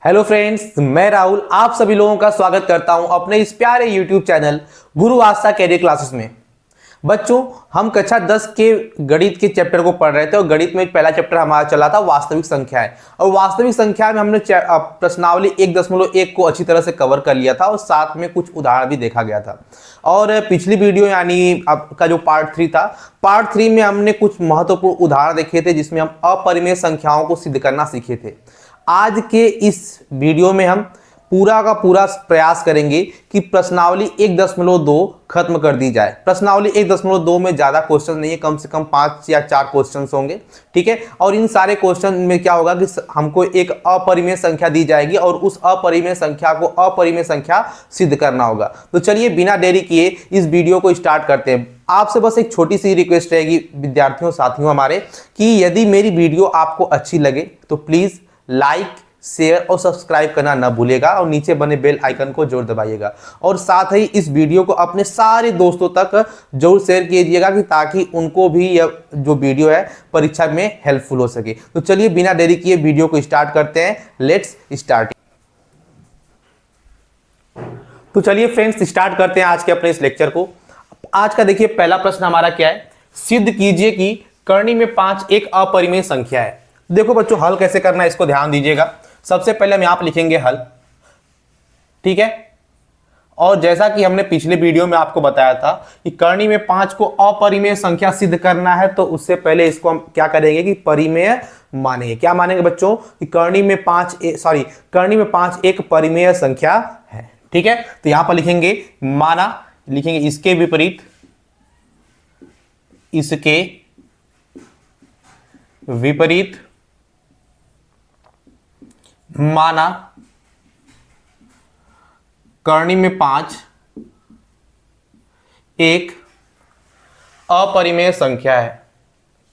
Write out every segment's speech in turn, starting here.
Hello friends, मैं राहुल आप सभी लोगों का स्वागत करता हूं अपने इस प्यारे यूट्यूब चैनल गुरु आस्था कैरियर क्लासेस में। बच्चों, हम कक्षा 10 के गणित के चैप्टर को पढ़ रहे थे और गणित में एक पहला चैप्टर हमारा चला था वास्तविक संख्याएं। और वास्तविक संख्या में हमने प्रश्नावली 1.1 को अच्छी तरह से कवर कर लिया था और साथ में कुछ उदाहरण भी देखा गया था। और पिछली वीडियो यानी आपका जो पार्ट 3 था, पार्ट 3 में हमने कुछ महत्वपूर्ण उदाहरण देखे थे जिसमें हम अपरिमेय संख्याओं को सिद्ध करना सीखे थे। आज के इस वीडियो में हम पूरा का पूरा प्रयास करेंगे कि प्रश्नावली 1.2 खत्म कर दी जाए। प्रश्नावली 1.2 में ज़्यादा क्वेश्चन नहीं है, कम से कम 5 या 4 क्वेश्चन होंगे, ठीक है। और इन सारे क्वेश्चन में क्या होगा कि हमको एक अपरिमेय संख्या दी जाएगी और उस अपरिमेय संख्या को अपरिमेय संख्या सिद्ध करना होगा। तो चलिए बिना देरी किए इस वीडियो को स्टार्ट करते हैं। आपसे बस एक छोटी सी रिक्वेस्ट रहेगी विद्यार्थियों साथियों हमारे, कि यदि मेरी वीडियो आपको अच्छी लगे तो प्लीज़ लाइक, शेयर और सब्सक्राइब करना ना भूलिएगा और नीचे बने बेल आइकन को जरूर दबाइएगा। और साथ ही इस वीडियो को अपने सारे दोस्तों तक जरूर शेयर कीजिएगा कि ताकि उनको भी यह जो वीडियो है परीक्षा में हेल्पफुल हो सके। तो चलिए बिना देरी किए वीडियो को स्टार्ट करते हैं। Let's start. तो चलिए फ्रेंड्स स्टार्ट करते हैं आज के अपने इस लेक्चर को। आज का देखिए पहला प्रश्न हमारा क्या है, सिद्ध कीजिए कि करनी में 5 एक अपरिमेय संख्या है। देखो बच्चों, हल कैसे करना है इसको ध्यान दीजिएगा। सबसे पहले हम यहां पर लिखेंगे हल, ठीक है। और जैसा कि हमने पिछले वीडियो में आपको बताया था कि करनी में 5 को अपरिमेय संख्या सिद्ध करना है, तो उससे पहले इसको हम क्या करेंगे कि परिमेय मानेंगे। क्या मानेंगे बच्चों कि करनी में 5 एक परिमेय संख्या है, ठीक है। तो यहां पर लिखेंगे माना, लिखेंगे इसके विपरीत, इसके विपरीत माना करनी में 5 एक अपरिमेय संख्या है।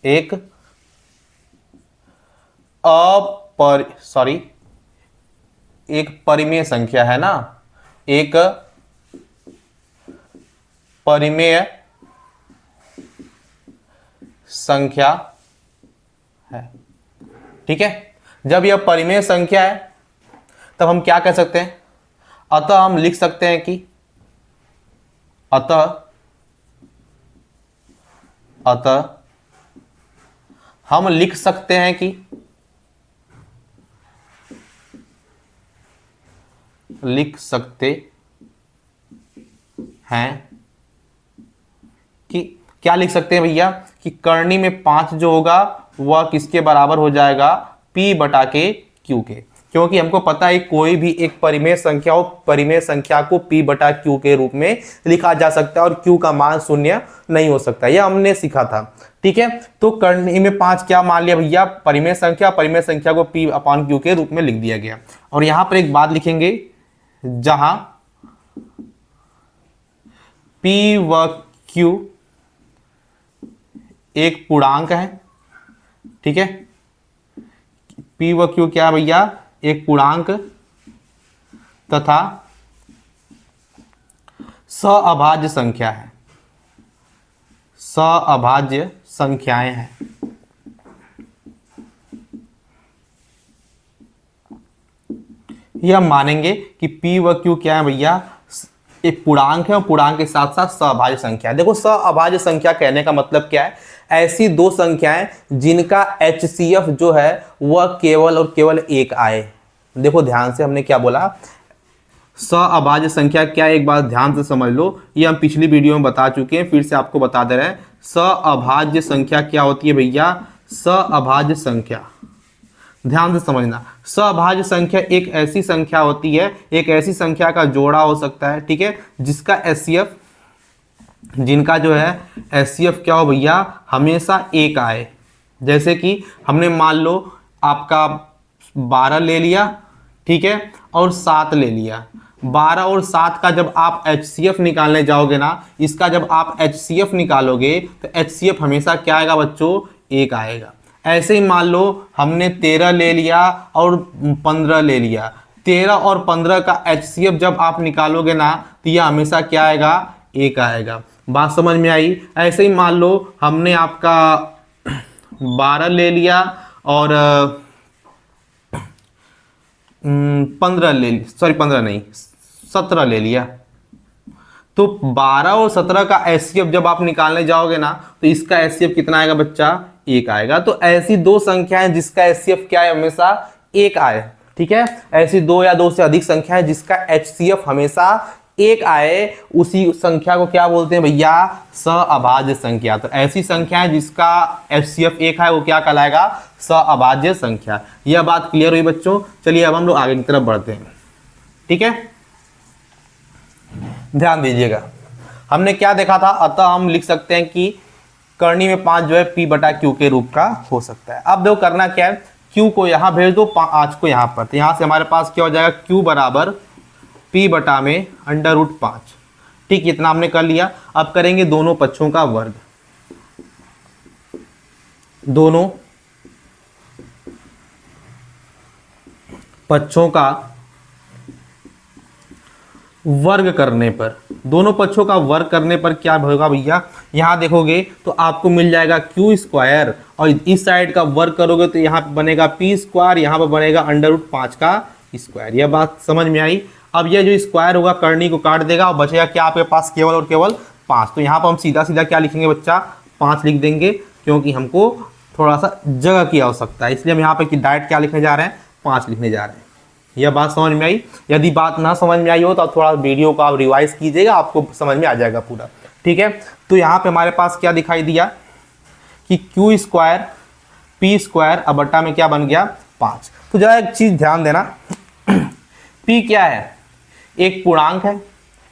एक एक परिमेय संख्या है ना, एक परिमेय संख्या है, ठीक है। जब यह परिमेय संख्या है तब हम क्या कह सकते हैं, अतः हम लिख सकते हैं कि अतः हम लिख सकते हैं कि क्या लिख सकते हैं भैया कि करनी में 5 जो होगा वह किसके बराबर हो जाएगा, P बटा के Q के। क्योंकि हमको पता है कोई भी एक परिमेय संख्या हो, परिमेय संख्या को P बटा Q के रूप में लिखा जा सकता है और Q का मान 0 नहीं हो सकता, यह हमने सीखा था, ठीक है। तो करनी में 5 क्या मान लिया भैया, परिमेय संख्या, परिमेय संख्या को P अपॉन Q के रूप में लिख दिया गया। और यहां पर एक बात लिखेंगे, जहां P व Q एक पूर्णांक है, ठीक है। P व Q क्या है भैया, एक पूर्णांक तथा सअभाज्य संख्या है, सअभाज्य संख्याएं हैं। यह मानेंगे कि P व Q क्या है भैया, एक पूर्णांक है और पूर्णांक के साथ साथ सअभाज्य संख्या है। देखो सअभाज्य संख्या कहने का मतलब क्या है, ऐसी दो संख्याएं जिनका HCF जो है वह केवल और केवल 1 आए। देखो ध्यान से, हमने क्या बोला, सअभाज्य संख्या क्या, एक बात ध्यान से समझ लो, ये हम पिछली वीडियो में बता चुके हैं, फिर से आपको बता दे रहे हैं। सअभाज्य संख्या क्या होती है भैया, सअभाज्य संख्या ध्यान से समझना, सअभाज्य संख्या एक ऐसी संख्या होती है, एक ऐसी संख्या का जोड़ा हो सकता है, ठीक है, जिसका HCF, जिनका जो है HCF क्या हो भैया, हमेशा 1 आए। जैसे कि हमने मान लो आपका 12 ले लिया, ठीक है, और 7 ले लिया। 12 और 7 का जब आप HCF निकालने जाओगे ना, इसका जब आप HCF निकालोगे तो HCF हमेशा क्या आएगा बच्चों, 1 आएगा। ऐसे ही मान लो हमने 13 ले लिया और 15 ले लिया, 13 और 15 का HCF जब आप निकालोगे ना तो यह हमेशा क्या आएगा, 1 आएगा। बात समझ में आई। ऐसे ही मान लो हमने आपका 12 ले लिया और 15 ले, सॉरी 15 नहीं 17 ले लिया। तो 12 और 17 का एचसीएफ जब आप निकालने जाओगे ना तो इसका एचसीएफ कितना आएगा बच्चा, 1 आएगा। तो ऐसी दो संख्याएं जिसका एचसीएफ क्या है, हमेशा 1 आए, ठीक है। ऐसी दो या दो से अधिक संख्याएं जिसका एचसीएफ हमेशा 1 आए, उसी संख्या को क्या बोलते हैं भैया, सहअभाज्य संख्या। तो ऐसी संख्याएं जिसका एचसीएफ 1 है वो क्या कहलाएगा, सहअभाज्य संख्या। यह बात क्लियर हुई बच्चों। चलिए अब हम लोग आगे की तरफ बढ़ते हैं, ठीक है। ध्यान दीजिएगा, हमने क्या देखा था, अतः हम लिख सकते हैं कि करनी में 5 जो है P बटा Q के रूप का हो सकता है। अब देखो करना क्या है, Q को यहाँ भेज दो, 5 को यहाँ पर, तो यहाँ से हमारे पास क्या हो जाएगा, Q बराबर P बटा में √5, ठीक, इतना हमने कर लिया। अब करेंगे दोनों पक्षों का वर्ग, दोनों पक्षों का वर्ग करने पर, दोनों पक्षों का वर्ग करने पर क्या होगा भैया, यहां देखोगे तो आपको मिल जाएगा Q स्क्वायर, और इस साइड का वर्ग करोगे तो यहाँ पे बनेगा P स्क्वायर, यहाँ पर बनेगा √5 का स्क्वायर। यह बात समझ में आई। अब यह जो स्क्वायर होगा करनी को काट देगा और बचेगा क्या आपके पास, केवल और केवल 5। तो यहाँ पर हम सीधा सीधा क्या लिखेंगे बच्चा, 5 लिख देंगे, क्योंकि हमको थोड़ा सा जगह की आवश्यकता है, इसलिए हम यहाँ पे डायरेक्ट क्या लिखने जा रहे हैं, 5 लिखने जा रहे हैं। यह बात समझ में आई। यदि बात ना समझ में आई हो तो आप थोड़ा वीडियो को आप रिवाइज कीजिएगा, आपको समझ में आ जाएगा पूरा, ठीक है। तो यहाँ पे हमारे पास क्या दिखाई दिया कि Q स्क्वायर P स्क्वायर अब बट्टा में क्या बन गया, 5। तो जरा एक चीज ध्यान देना, P क्या है, एक पूर्णांक है,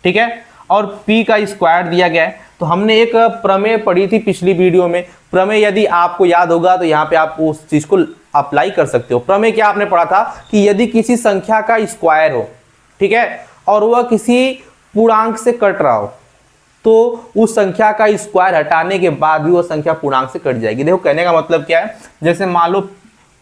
ठीक है, और P का स्क्वायर दिया गया है। तो हमने एक प्रमेय पढ़ी थी पिछली वीडियो में, प्रमेय यदि आपको याद होगा तो यहाँ पे आप उस चीज को अप्लाई कर सकते हो। प्रमेय क्या आपने पढ़ा था कि यदि किसी संख्या का स्क्वायर हो, ठीक है, और वह किसी पूर्णांक से कट रहा हो, तो उस संख्या का स्क्वायर हटाने के बाद भी वो संख्या पूर्णांक से कट जाएगी। देखो कहने का मतलब क्या है, जैसे मान लो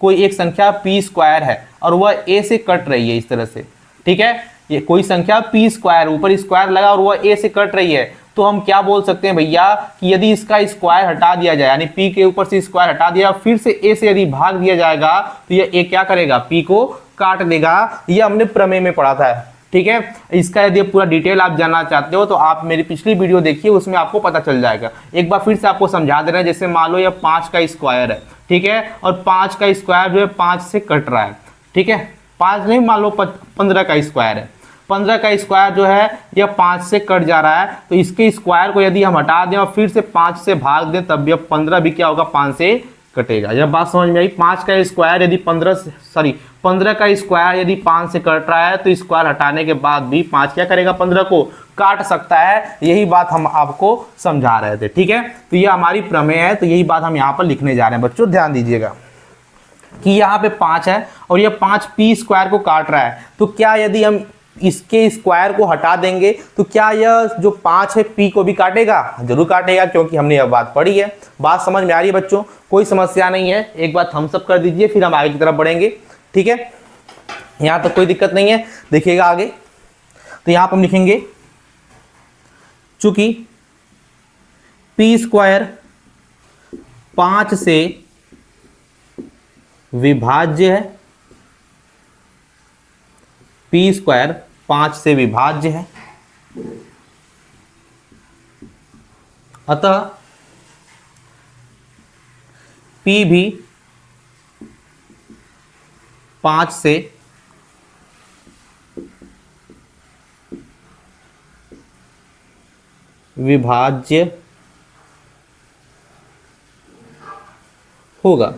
कोई एक संख्या P स्क्वायर है और वह A से कट रही है इस तरह से, ठीक है, ये कोई संख्या P स्क्वायर, ऊपर स्क्वायर लगा और वह A से कट रही है, तो हम क्या बोल सकते हैं भैया कि यदि इसका स्क्वायर हटा दिया जाए, यानी P के ऊपर से स्क्वायर हटा दिया, फिर से A से यदि भाग दिया जाएगा तो यह A क्या करेगा, P को काट देगा। यह हमने प्रमेय में पढ़ा था, ठीक है। इसका यदि पूरा डिटेल आप जानना चाहते हो तो आप मेरी पिछली वीडियो देखिए, उसमें आपको पता चल जाएगा। एक बार फिर से आपको समझा दे रहे हैं, जैसे मान लो यह 5 का स्क्वायर है, ठीक है, और 5 का स्क्वायर जो है 5 से कट रहा है, ठीक है, 5 नहीं, मान लो 15 का स्क्वायर है, 15 का स्क्वायर जो है यह 5 से कट जा रहा है, तो इसके स्क्वायर को यदि हम हटा दें और फिर से 5 से भाग दें तब यह 15 भी क्या होगा, 5 से कटेगा। यह बात समझ में आई। 5 का स्क्वायर यदि 15 का स्क्वायर यदि 5 से कट रहा है तो स्क्वायर हटाने के बाद भी 5 क्या करेगा, 15 को काट सकता है। यही बात हम आपको समझा रहे थे, ठीक है। तो यह हमारी प्रमेय है, तो यही बात हम यहाँ पर लिखने जा रहे हैं। बच्चों ध्यान दीजिएगा कि यहाँ पे 5 है और यह 5 P स्क्वायर को काट रहा है, तो क्या यदि हम इसके स्क्वायर को हटा देंगे तो क्या यह जो 5 है P को भी काटेगा, जरूर काटेगा, क्योंकि हमने यह बात पढ़ी है। बात समझ में आ रही है बच्चों, कोई समस्या नहीं है। एक बात थम्स अप कर दीजिए, फिर हम आगे की तरफ बढ़ेंगे, ठीक है। यहाँ तक कोई दिक्कत नहीं है, देखिएगा आगे। तो यहाँ पर हम लिखेंगे चूंकि P स्क्वायर 5 से विभाज्य है, P स्क्वायर 5 से विभाज्य है, अतः P भी 5 से विभाज्य होगा।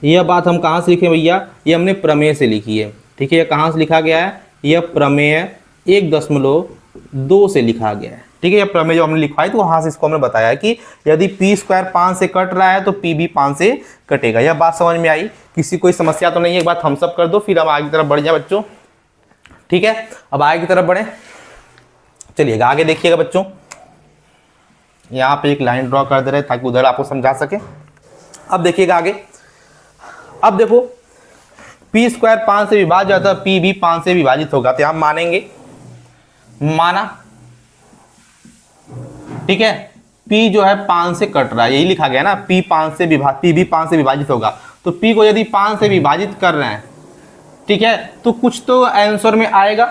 यह बात हम कहाँ से लिखे भैया, ये हमने प्रमेय से लिखी है, ठीक है। यह कहाँ से लिखा गया है, यह प्रमेय 1.2 से लिखा गया है, ठीक है। यह प्रमेय जो हमने लिखवाई तो वहां से इसको हमने बताया है कि यदि P स्क्वायर 5 से कट रहा है तो P भी 5 से कटेगा। यह बात समझ में आई, किसी कोई समस्या तो नहीं है। एक बात थम्स अप कर दो, फिर हम आगे की तरफ बढ़ जाए बच्चों, ठीक है। अब आगे की तरफ बढ़े, चलिएगा आगे देखिएगा बच्चों। यहाँ पे एक लाइन ड्रॉ कर दे रहे ताकि उधर आपको समझा सके। अब देखिएगा आगे, अब देखो P स्क्वायर 5 से विभाज्य होता है, P भी 5 से विभाजित होगा, तो हम मानेंगे, माना, ठीक है। P जो है 5 से कट रहा है, यही लिखा गया ना, P भी 5 से विभाजित होगा। तो P को यदि 5 से विभाजित कर रहे हैं, ठीक है, तो कुछ तो आंसर में आएगा,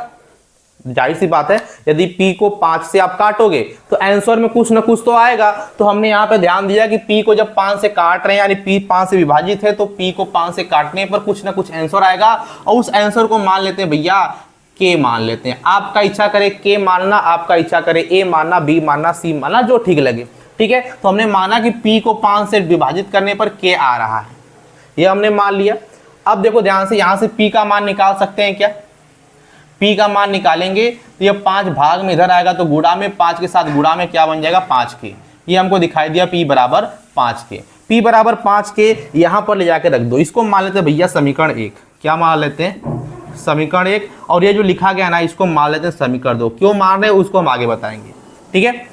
जाहिर सी बात है। यदि p को 5 से आप काटोगे तो आंसर में कुछ ना कुछ तो आएगा। तो हमने यहाँ पे ध्यान दिया कि p को जब 5 से काट रहे हैं, यानी p 5 से विभाजित है, तो p को 5 से काटने पर कुछ ना कुछ आंसर आएगा, और उस आंसर को मान लेते हैं भैया k मान लेते हैं। आपका इच्छा करे k मानना, आपका इच्छा करे a मानना, b मानना, c मानना, जो ठीक लगे। ठीक है, तो हमने माना कि p को 5 से विभाजित करने पर k आ रहा है, ये हमने मान लिया। अब देखो ध्यान से, यहाँ से p का मान निकाल सकते हैं क्या? p का मान निकालेंगे तो ये 5 भाग में इधर आएगा, तो गुणा में 5 के साथ गुणा में क्या बन जाएगा? 5k। ये हमको दिखाई दिया p बराबर 5k। p बराबर 5k यहाँ पर ले जाके रख दो। इसको मान लेते हैं भैया समीकरण 1। क्या मान लेते हैं? समीकरण 1। और ये जो लिखा गया ना, इसको मान लेते हैं समीकरण 2। क्यों मान रहे हैं उसको हम आगे बताएंगे। ठीक है,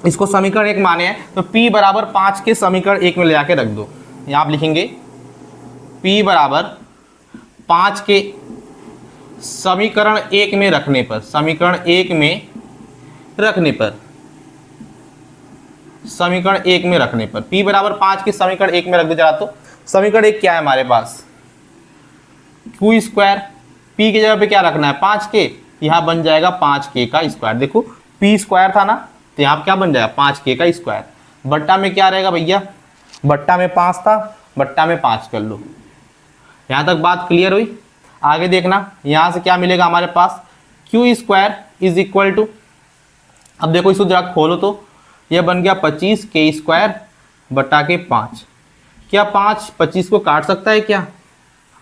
इसको समीकरण 1 माने हैं, तो p बराबर 5k समीकरण 1 में ले जाके रख दो। यहाँ आप लिखेंगे p बराबर 5k समीकरण 1 में रखने पर, समीकरण 1 में रखने पर, समीकरण 1 में रखने पर p बराबर 5 के समीकरण 1 में रख दो जरा। तो समीकरण 1 क्या है हमारे पास? q square. p की जगह पे क्या रखना है? 5k। यहाँ बन जाएगा 5k का स्क्वायर। देखो p स्क्वायर था ना, तो यहाँ क्या बन जाएगा? 5k का स्क्वायर। बट्टा में क्या रहेगा भैया? बट्टा में 5 था, बट्टा में 5 कर लो। यहाँ तक बात क्लियर हुई? आगे देखना, यहाँ से क्या मिलेगा हमारे पास? q square is equal to, अब देखो इसको जरा खोलो तो यह बन गया 25k स्क्वायर बटा के 5। क्या 5 25 को काट सकता है क्या?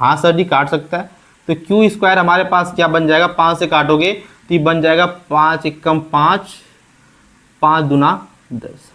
हाँ सर जी काट सकता है। तो q स्क्वायर हमारे पास क्या बन जाएगा? 5 से काटोगे तो ये बन जाएगा 5 एकम 5, 5 दूना 10,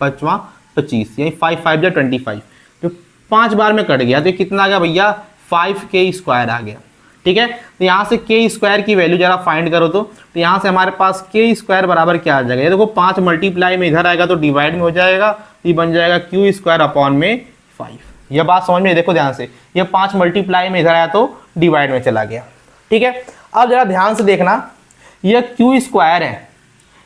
5वां 25, यही 5 5 या 25। तो 5 बार में कट गया, तो कितना आ गया भैया? 5k स्क्वायर आ गया। ठीक है, तो यहाँ से k स्क्वायर की वैल्यू जरा फाइंड करो तो यहाँ से हमारे पास k स्क्वायर बराबर क्या आ जाएगा? ये देखो 5 मल्टीप्लाई में इधर आएगा तो डिवाइड में हो जाएगा, ये बन जाएगा q स्क्वायर अपॉन में 5। यह बात समझ में, देखो ध्यान से, ये 5 मल्टीप्लाई में इधर आया तो डिवाइड में चला गया। ठीक है, अब जरा ध्यान से देखना, यह q स्क्वायर है,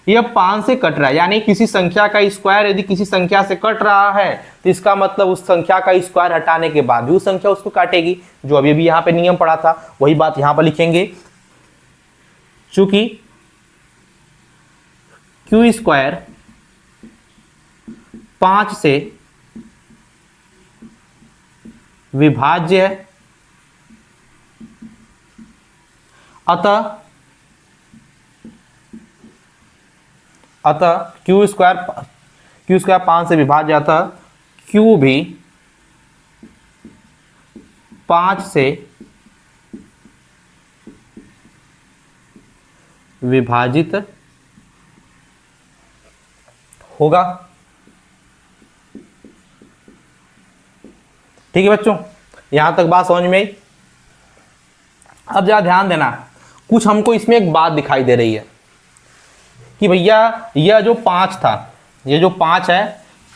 यह 5 से कट रहा है, यानी किसी संख्या का स्क्वायर यदि किसी संख्या से कट रहा है तो इसका मतलब उस संख्या का स्क्वायर हटाने के बाद भी उस संख्या उसको काटेगी। जो अभी भी यहाँ पे नियम पड़ा था वही बात यहाँ पर लिखेंगे। चूंकि q स्क्वायर 5 से विभाज्य है, अतः q स्क्वायर 5 से विभाज्य, अतः q भी 5 से विभाजित होगा। ठीक है बच्चों, यहां तक बात समझ में आई? अब जरा ध्यान देना, कुछ हमको इसमें एक बात दिखाई दे रही है कि भैया यह जो 5 था, ये जो 5 है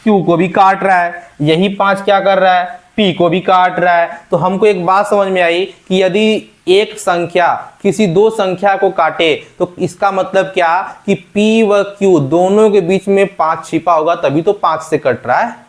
q को भी काट रहा है, यही 5 क्या कर रहा है? p को भी काट रहा है। तो हमको एक बात समझ में आई कि यदि एक संख्या किसी दो संख्या को काटे तो इसका मतलब क्या कि p व q दोनों के बीच में 5 छिपा होगा, तभी तो 5 से कट रहा है।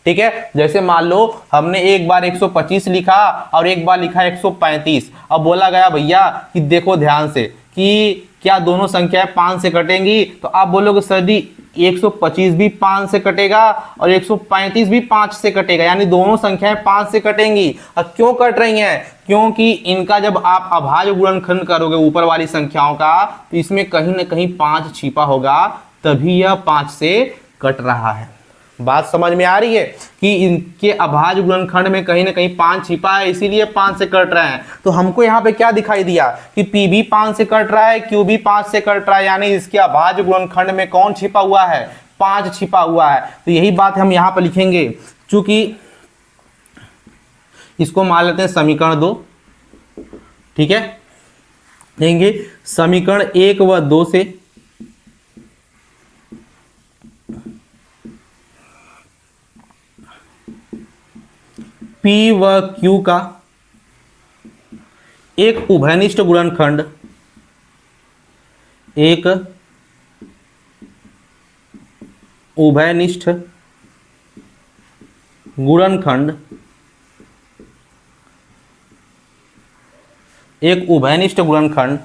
ठीक है, जैसे मान लो हमने एक बार 125 लिखा और एक बार लिखा 135। अब बोला गया भैया कि देखो ध्यान से कि क्या दोनों संख्याएं 5 से कटेंगी? तो आप बोलोगे सर जी 125 भी 5 से कटेगा और 135 भी 5 से कटेगा, यानी दोनों संख्याएं 5 से कटेंगी। अब क्यों कट रही हैं? क्योंकि इनका जब आप अभाज्य गुणनखंड करोगे ऊपर वाली संख्याओं का, तो इसमें कहीं ना कहीं 5 छिपा होगा, तभी यह 5 से कट रहा है। बात समझ में आ रही है कि इनके अभाज्य गुणनखंड में कहीं ना कहीं 5 छिपा है, इसीलिए 5 से कट रहे हैं। तो हमको यहाँ पे क्या दिखाई दिया कि p भी 5 से कट रहा है, q भी 5 से कट रहा है, यानी इसके अभाज्य गुणनखंड में कौन छिपा हुआ है? 5 छिपा हुआ है। तो यही बात हम यहाँ पर लिखेंगे। चूंकि इसको मान लेते हैं समीकरण 2। ठीक है, देंगे समीकरण 1 व 2 से p व q का एक उभयनिष्ठ गुणनखंड, एक उभयनिष्ठ गुणनखंड एक उभयनिष्ठ गुणनखंड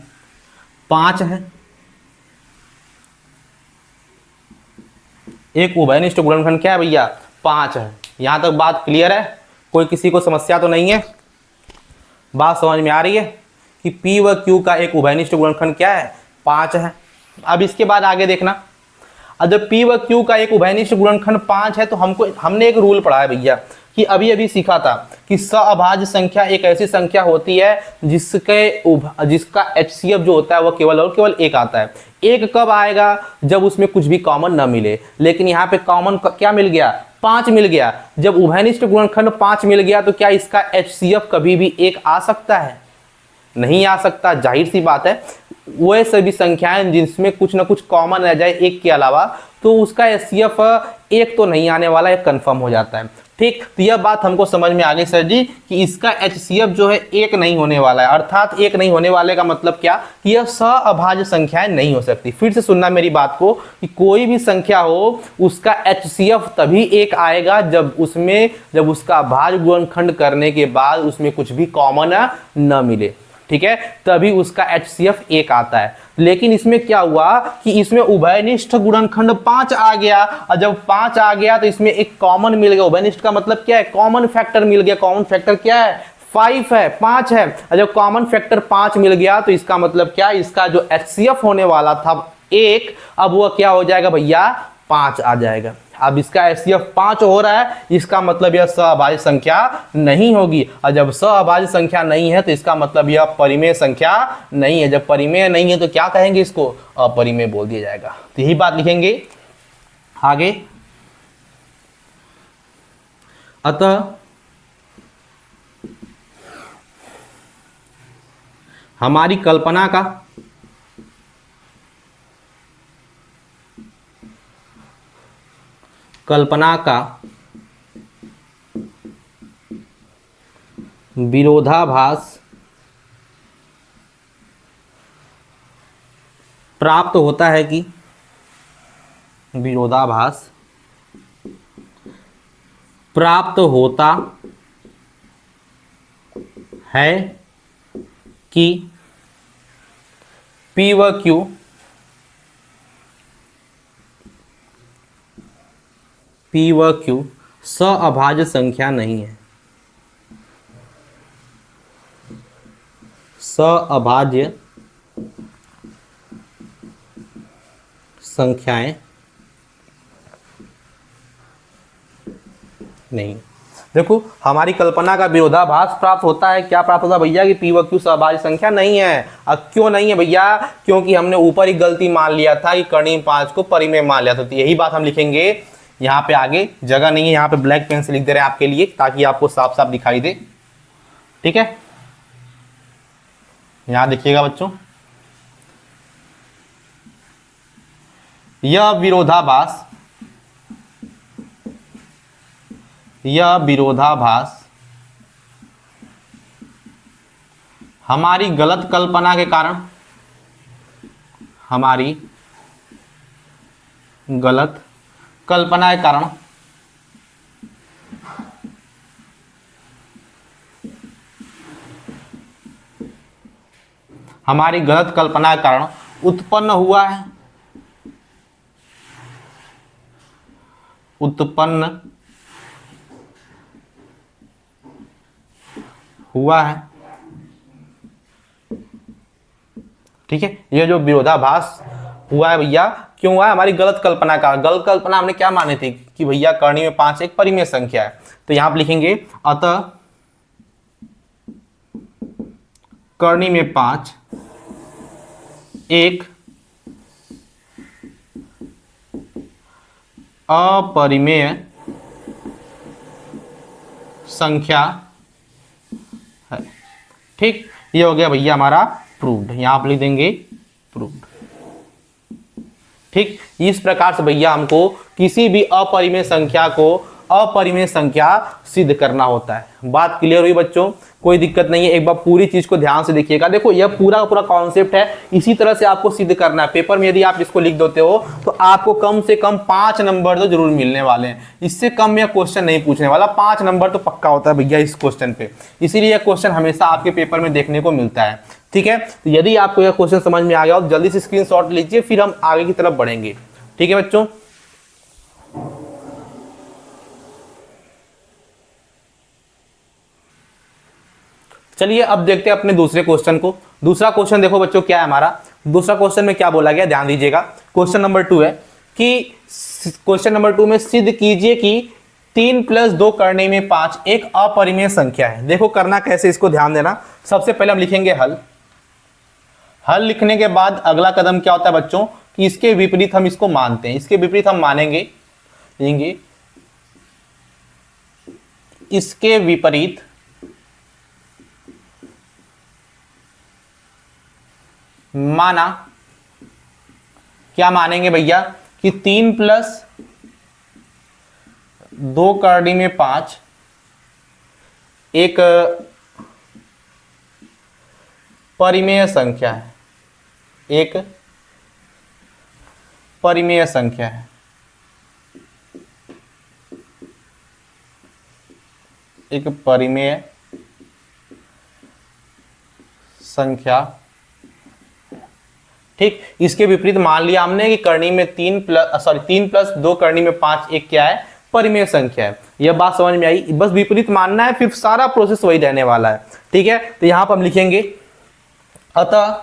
5 है, एक उभयनिष्ठ गुणनखंड क्या है भैया 5 है। यहां तक बात क्लियर है, कोई किसी को समस्या तो नहीं है, बात समझ में आ रही है कि P व Q का एक उभयनिष्ठ गुणनखंड क्या है 5 है। अब इसके बाद आगे देखना, अब जब P व Q का एक उभयनिष्ठ गुणनखंड 5 है तो हमने एक रूल पढ़ा है भैया कि अभी अभी सीखा था कि सअभाज्य संख्या एक ऐसी संख्या होती है जिसका HCF जो होता है वह केवल और केवल एक आता है। एक कब आएगा, जब उसमें कुछ भी कॉमन ना मिले, लेकिन यहाँ पे कॉमन क्या मिल गया 5 मिल गया। जब उभयनिष्ठ गुणनखंड 5 मिल गया तो क्या इसका HCF कभी भी एक आ सकता है? नहीं आ सकता, जाहिर सी बात है। वह सभी संख्याएं जिसमें कुछ ना कुछ कॉमन रह जाए एक के अलावा, तो उसका HCF एक तो नहीं आने वाला, एक कंफर्म हो जाता है। ठीक, तो यह बात हमको समझ में आ गई सर जी कि इसका HCF जो है एक नहीं होने वाला है। अर्थात एक नहीं होने वाले का मतलब क्या कि यह सअभाज्य संख्याएं नहीं हो सकती। फिर से सुनना मेरी बात को कि कोई भी संख्या हो उसका HCF तभी एक आएगा जब उसका भाज्य गुणनखंड करने के बाद उसमें कुछ भी कॉमन न मिले। ठीक है, तभी उसका HCF एक आता है। लेकिन इसमें क्या हुआ कि इसमें उभयनिष्ठ गुणनखंड 5 आ गया, और जब 5 आ गया तो इसमें एक कॉमन मिल गया। उभयनिष्ठ का मतलब क्या है, कॉमन फैक्टर मिल गया। कॉमन फैक्टर क्या है 5 है, 5 है। और जब कॉमन फैक्टर 5 मिल गया तो इसका मतलब क्या, इसका जो HCF होने वाला था एक, अब वह क्या हो जाएगा भैया 5 आ जाएगा। अब इसका HCF 5 हो रहा है, इसका मतलब यह सअभाज्य संख्या नहीं होगी। और जब सअभाज्य संख्या नहीं है तो इसका मतलब यह परिमेय संख्या नहीं है। जब परिमेय नहीं है तो क्या कहेंगे, इसको अपरिमेय बोल दिया जाएगा। तो यही बात लिखेंगे आगे। अतः हमारी कल्पना का विरोधाभास प्राप्त होता है कि विरोधाभास प्राप्त होता है कि P व Q सअभाज्य संख्या नहीं है। सअभाज्य संख्याएं नहीं। देखो, हमारी कल्पना का विरोधाभास प्राप्त होता है। क्या प्राप्त होता है भैया कि P व Q सअभाज्य संख्या नहीं है। अब क्यों नहीं है भैया, क्योंकि हमने ऊपर ही गलती मान लिया था कि कर्ण 5 को परिमेय मान लिया था। तो यही बात हम लिखेंगे यहाँ पे। आगे जगह नहीं है, यहाँ पे ब्लैक पेन से लिख दे रहे हैं आपके लिए ताकि आपको साफ साफ दिखाई दे। ठीक है, यहां देखिएगा बच्चों, यह विरोधाभास हमारी गलत कल्पना के कारण, हमारी गलत कल्पना के कारण उत्पन्न हुआ है। ठीक है, ये जो विरोधाभास हुआ है भैया, क्यों हुआ है, हमारी गलत कल्पना का। गलत कल्पना हमने क्या मानी थी कि भैया कर्णी में 5 एक परिमेय संख्या है। तो यहां पर लिखेंगे अतः कर्णी में 5 एक अपरिमेय संख्या है। ठीक, ये हो गया भैया हमारा प्रूव्ड। यहां पर लिख देंगे प्रूव्ड। ठीक, इस प्रकार से भैया हमको किसी भी अपरिमेय संख्या को अपरिमेय संख्या सिद्ध करना होता है। बात क्लियर हुई बच्चों? कोई दिक्कत नहीं है। एक बार पूरी चीज को ध्यान से देखिएगा। देखो यह पूरा का पूरा कॉन्सेप्ट है, इसी तरह से आपको सिद्ध करना है। पेपर में यदि आप इसको लिख देते हो तो आपको कम से कम 5 नंबर तो जरूर मिलने वाले हैं। इससे कम यह क्वेश्चन नहीं पूछने वाला, 5 नंबर तो पक्का होता है भैया इस क्वेश्चन पे। इसीलिए यह क्वेश्चन हमेशा आपके पेपर में देखने को मिलता है। ठीक है, तो यदि आपको यह क्वेश्चन समझ में आ गया तो जल्दी से स्क्रीनशॉट लीजिए, फिर हम आगे की तरफ बढ़ेंगे। ठीक है बच्चों, चलिए अब देखते हैं अपने दूसरे क्वेश्चन को। दूसरा क्वेश्चन देखो बच्चों क्या है हमारा। दूसरा क्वेश्चन में क्या बोला गया, ध्यान दीजिएगा। क्वेश्चन नंबर 2 है कि क्वेश्चन नंबर 2 में सिद्ध कीजिए कि 3 + 2 करने में 5 एक अपरिमेय संख्या है। देखो करना कैसे, इसको ध्यान देना। सबसे पहले हम लिखेंगे हल। हल लिखने के बाद अगला कदम क्या होता है बच्चों कि इसके विपरीत हम इसको मानते हैं। इसके विपरीत हम मानेंगे, लेंगे इसके विपरीत माना। क्या मानेंगे भैया कि 3 + 2 करने में 5 एक परिमेय संख्या है, एक परिमेय संख्या है। एक परिमेय संख्या। ठीक, इसके विपरीत मान लिया हमने कि करनी में 3 + 2 करनी में 5 एक क्या है, परिमेय संख्या है। यह बात समझ में आई। बस विपरीत मानना है, फिर सारा प्रोसेस वही रहने वाला है। ठीक है, तो यहां पर हम लिखेंगे अतः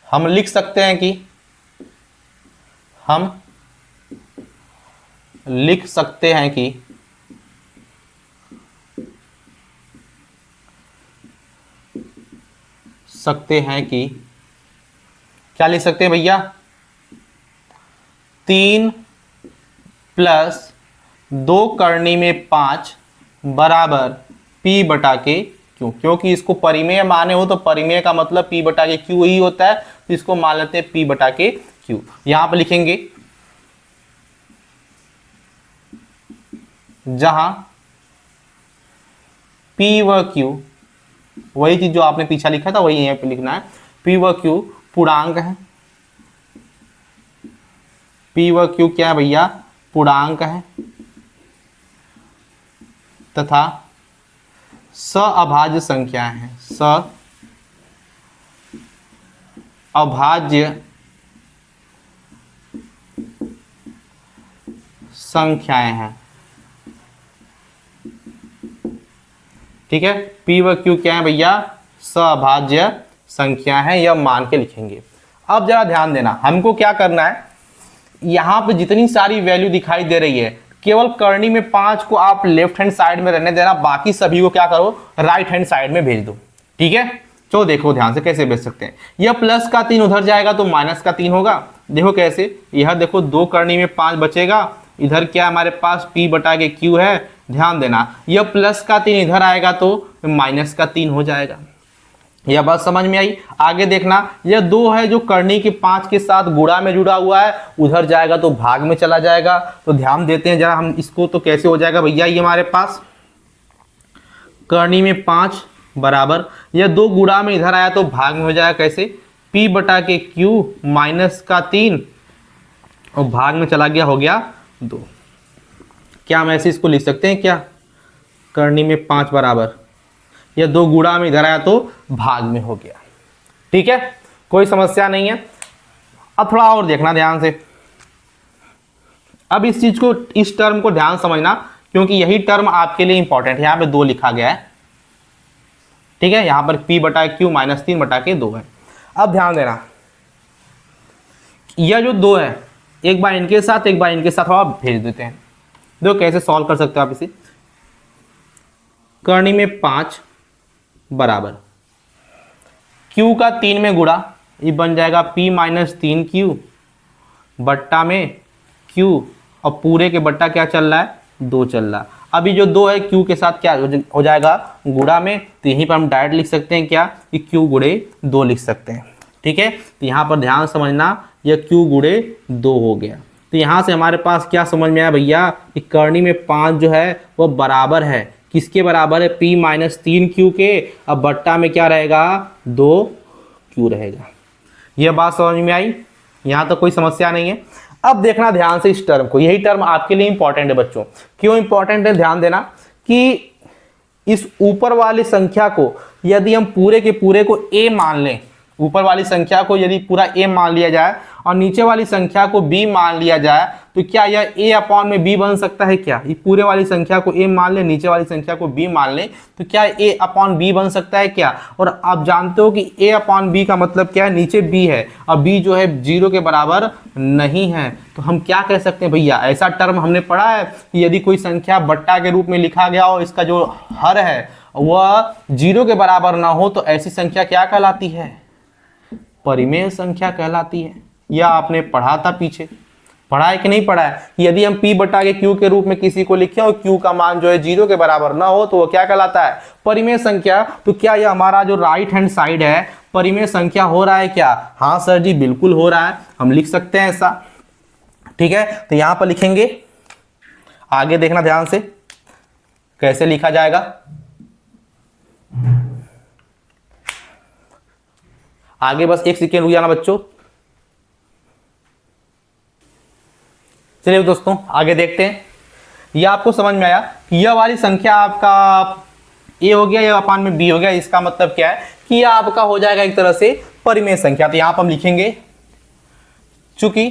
हम लिख सकते हैं कि क्या लिख सकते हैं भैया, 3 + 2 करनी में 5 बराबर P/Q। क्योंकि इसको परिमेय माने हो तो परिमेय का मतलब P/Q ही होता है, तो इसको मान लेते हैं P/Q। यहां पर लिखेंगे जहां P व Q, वही चीज जो आपने पीछे लिखा था वही यहां पे लिखना है। P व Q पूर्णांक है। P व Q क्या है भैया, पूर्णांक है तथा सअभाज्य संख्याएं हैं। सअभाज्य संख्याएं हैं। ठीक है, P व Q क्या है भैया, सअभाज्य संख्या है, यह मान के लिखेंगे। अब जरा ध्यान देना, हमको क्या करना है, यहां पे जितनी सारी वैल्यू दिखाई दे रही है केवल करनी में 5 को आप लेफ्ट हैंड साइड में रहने देना, बाकी सभी को क्या करो, राइट हैंड साइड में भेज दो। ठीक है, तो देखो ध्यान से कैसे भेज सकते हैं। यह प्लस का 3 उधर जाएगा तो माइनस का 3 होगा। देखो कैसे, यह देखो 2 करनी में 5 बचेगा, इधर क्या हमारे पास P/Q है। ध्यान देना, यह प्लस का 3 इधर आएगा तो माइनस का 3 हो जाएगा। यह बात समझ में आई। आगे देखना, यह 2 है जो करनी के 5 के साथ गुणा में जुड़ा हुआ है, उधर जाएगा तो भाग में चला जाएगा। तो ध्यान देते हैं जरा हम इसको, तो कैसे हो जाएगा भैया, ये हमारे पास करनी में 5 बराबर, यह 2 गुणा में इधर आया तो भाग में हो जाएगा। कैसे, P/Q माइनस का 3 और भाग में चला गया, हो गया 2। क्या हम ऐसे इसको लिख सकते हैं क्या, करनी में 5 बराबर, यह 2 गुणा में इधर आया तो भाग में हो गया। ठीक है, कोई समस्या नहीं है। अब थोड़ा और देखना ध्यान से। अब इस चीज को, इस टर्म को ध्यान समझना, क्योंकि यही टर्म आपके लिए इंपॉर्टेंट है। यहां पे 2 लिखा गया है। ठीक है, यहां पर P/Q माइनस 3/2 है। अब ध्यान देना, यह जो 2 है, एक बार इनके साथ एक बार इनके साथ आप भेज देते हैं। देखो कैसे सॉल्व कर सकते हो आप इसे। करनी में 5 बराबर Q का 3 में गुणा, ये बन जाएगा P-3Q बट्टा में Q, और पूरे के बट्टा क्या चल रहा है, 2 चल रहा है। अभी जो 2 है Q के साथ क्या हो जाएगा, गुणा में, तो यहीं पर हम डायरेक्ट लिख सकते हैं क्या, कि Q गुणे 2 लिख सकते हैं। ठीक है, तो यहाँ पर ध्यान समझना, यह Q गुणे 2 हो गया। तो यहाँ से हमारे पास क्या समझ में आया भैया कि करनी में 5 जो है वो बराबर है, किसके बराबर है, p माइनस 3q के। अब बट्टा में क्या रहेगा, 2q रहेगा। यह बात समझ में आई, यहाँ तो कोई समस्या नहीं है। अब देखना ध्यान से इस टर्म को, यही टर्म आपके लिए इंपॉर्टेंट है बच्चों। क्यों इंपॉर्टेंट है, ध्यान देना कि इस ऊपर वाली संख्या को यदि हम पूरे के पूरे को a मान लें, ऊपर वाली संख्या को यदि पूरा a मान लिया जाए और नीचे वाली संख्या को b मान लिया जाए, तो क्या यह a अपॉन में b बन सकता है क्या? ये पूरे वाली संख्या को a मान ले, नीचे वाली संख्या को b मान ले, तो क्या a अपॉन b बन सकता है क्या? और आप जानते हो कि a अपॉन b का मतलब क्या है, नीचे b है और b जो है 0 के बराबर नहीं है। तो हम क्या कह सकते हैं भैया, ऐसा टर्म हमने पढ़ा है कि यदि कोई संख्या बट्टा के रूप में लिखा गया हो, इसका जो हर है वह 0 के बराबर ना हो, तो ऐसी संख्या क्या कहलाती है, परिमेय संख्या कहलाती है। यह आपने पढ़ा था पीछे, पढ़ा है कि नहीं पढ़ा है? यदि हम p बटा के q के रूप में किसी को लिखे और q का मान जो है 0 के बराबर ना हो, तो वो क्या कहलाता है, परिमेय संख्या। तो क्या यह हमारा जो राइट हैंड साइड है परिमेय संख्या हो रहा है क्या? हाँ सर जी बिल्कुल हो रहा है, हम लिख सकते हैं ऐसा। ठीक है, तो यहां पर लिखेंगे, आगे देखना ध्यान से कैसे लिखा जाएगा। आगे बस एक सेकेंड रुक जाना बच्चों। चलिए दोस्तों आगे देखते हैं। यह आपको समझ में आया कि यह वाली संख्या आपका a हो गया, यह अपान में b हो गया। इसका मतलब क्या है कि यह आपका हो जाएगा एक तरह से परिमेय संख्या। तो यहां पर हम लिखेंगे चूंकि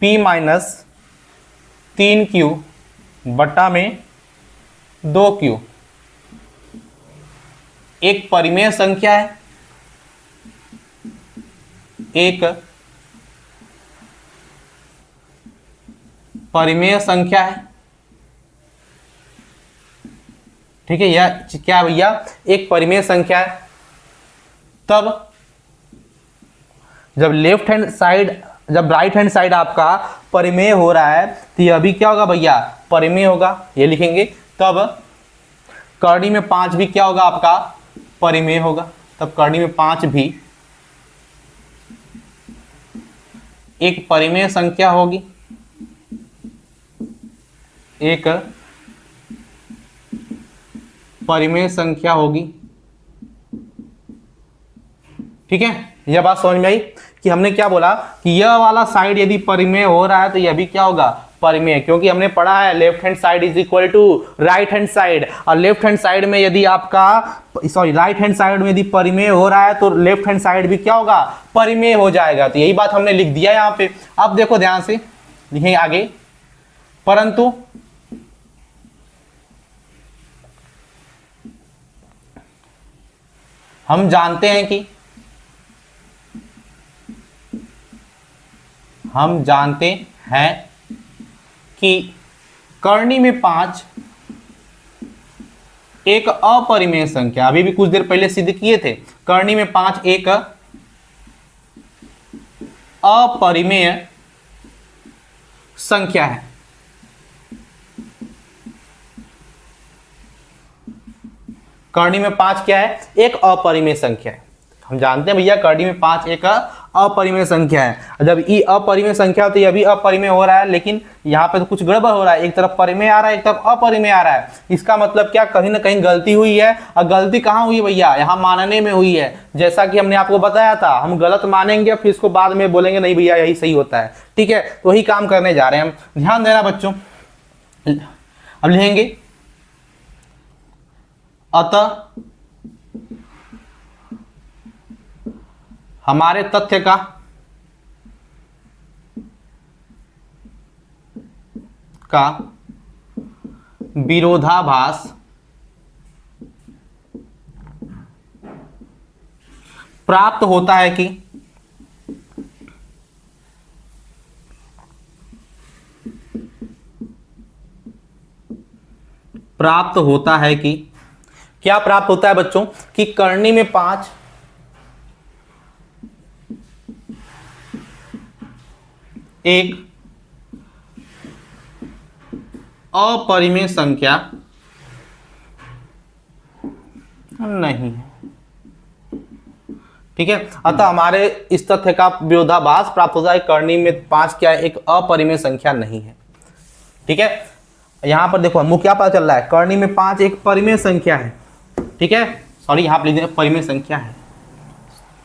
p माइनस 3q बटा में 2q एक परिमेय संख्या है, एक परिमेय संख्या है। ठीक है, यह क्या है भैया, एक परिमेय संख्या है। तब जब लेफ्ट हैंड साइड, जब राइट हैंड साइड आपका परिमेय हो रहा है, तो यह भी क्या होगा भैया, परिमेय होगा। ये लिखेंगे। तब करनी में 5 भी क्या होगा आपका, परिमेय होगा। तब करनी में 5 भी एक परिमेय संख्या होगी, एक परिमेय संख्या होगी। ठीक है, यह बात समझ में आई कि हमने क्या बोला कि यह वाला साइड यदि परिमेय हो रहा है तो यह भी क्या होगा, परिमेय। क्योंकि हमने पढ़ा है left hand side is equal to right hand side, और लेफ्ट हैंड साइड में यदि आपका राइट हैंड साइड में यदि परिमेय हो रहा है तो लेफ्ट हैंड साइड भी क्या होगा, परिमेय हो जाएगा। तो यही बात हमने लिख दिया यहां पे। अब देखो ध्यान से लिखेंगे आगे, परंतु हम जानते हैं कि करनी में 5 एक अपरिमेय संख्या, अभी भी कुछ देर पहले सिद्ध किए थे। करनी में 5 एक अपरिमेय संख्या है। करनी में 5 क्या है, एक अपरिमेय संख्या है। हम जानते हैं भैया करनी में 5 एक अपरिमेय संख्या है। जब ये अपरिमेय संख्या होती है, अभी अपरिमेय हो रहा है, लेकिन यहाँ पे तो कुछ गड़बड़ हो रहा है। एक तरफ परिमेय आ रहा है, एक तरफ अपरिमेय आ रहा है। इसका मतलब क्या, कहीं ना कहीं गलती हुई है। और गलती कहाँ हुई भैया, यहाँ मानने में हुई है। जैसा कि हमने आपको बताया था, हम गलत मानेंगे फिर इसको बाद में बोलेंगे नहीं भैया यही सही होता है। ठीक है, तो वही काम करने जा रहे हैं हम, ध्यान देना बच्चों। अब लिखेंगे अतः हमारे तथ्य का विरोधाभास प्राप्त होता है कि क्या प्राप्त होता है बच्चों, कि करनी में 5 एक अपरिमेय संख्या नहीं है। ठीक है। अतः हमारे इस तथ्य का विरोधाभास प्राप्त होता है, कर्णी में 5 क्या है, एक अपरिमेय संख्या नहीं है। ठीक है, यहां पर देखो हमको क्या पता चल रहा है, कर्णी में 5 एक परिमेय संख्या है। ठीक है, सॉरी यहां पर लिख दें परिमेय संख्या है,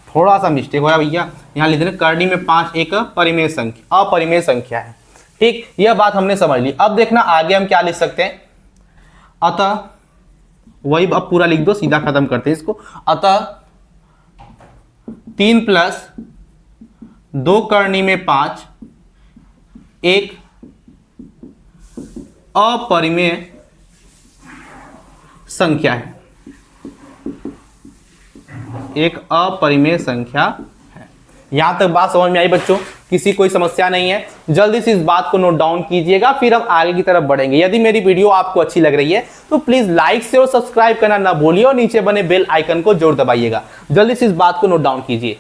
थोड़ा सा मिस्टेक हो गया भैया, यहां लिख दें कर्णी में 5 एक परिमेय संख्या, अपरिमेय संख्या है। ठीक, यह बात हमने समझ ली। अब देखना आगे हम क्या लिख सकते हैं, अतः वही अब पूरा लिख दो, सीधा खत्म करते हैं इसको। अतः 3 + 2 कर्णी में 5 एक अपरिमेय संख्या है, एक अपरिमेय संख्या है। यहां तक बात समझ में आई बच्चों? किसी कोई समस्या नहीं है? जल्दी से इस बात को नोट डाउन कीजिएगा, फिर हम आगे की तरफ बढ़ेंगे। यदि मेरी वीडियो आपको अच्छी लग रही है तो प्लीज लाइक से और सब्सक्राइब करना ना भूलिए और नीचे बने बेल आइकन को जरूर दबाइएगा। जल्दी से इस बात को नोट डाउन कीजिए।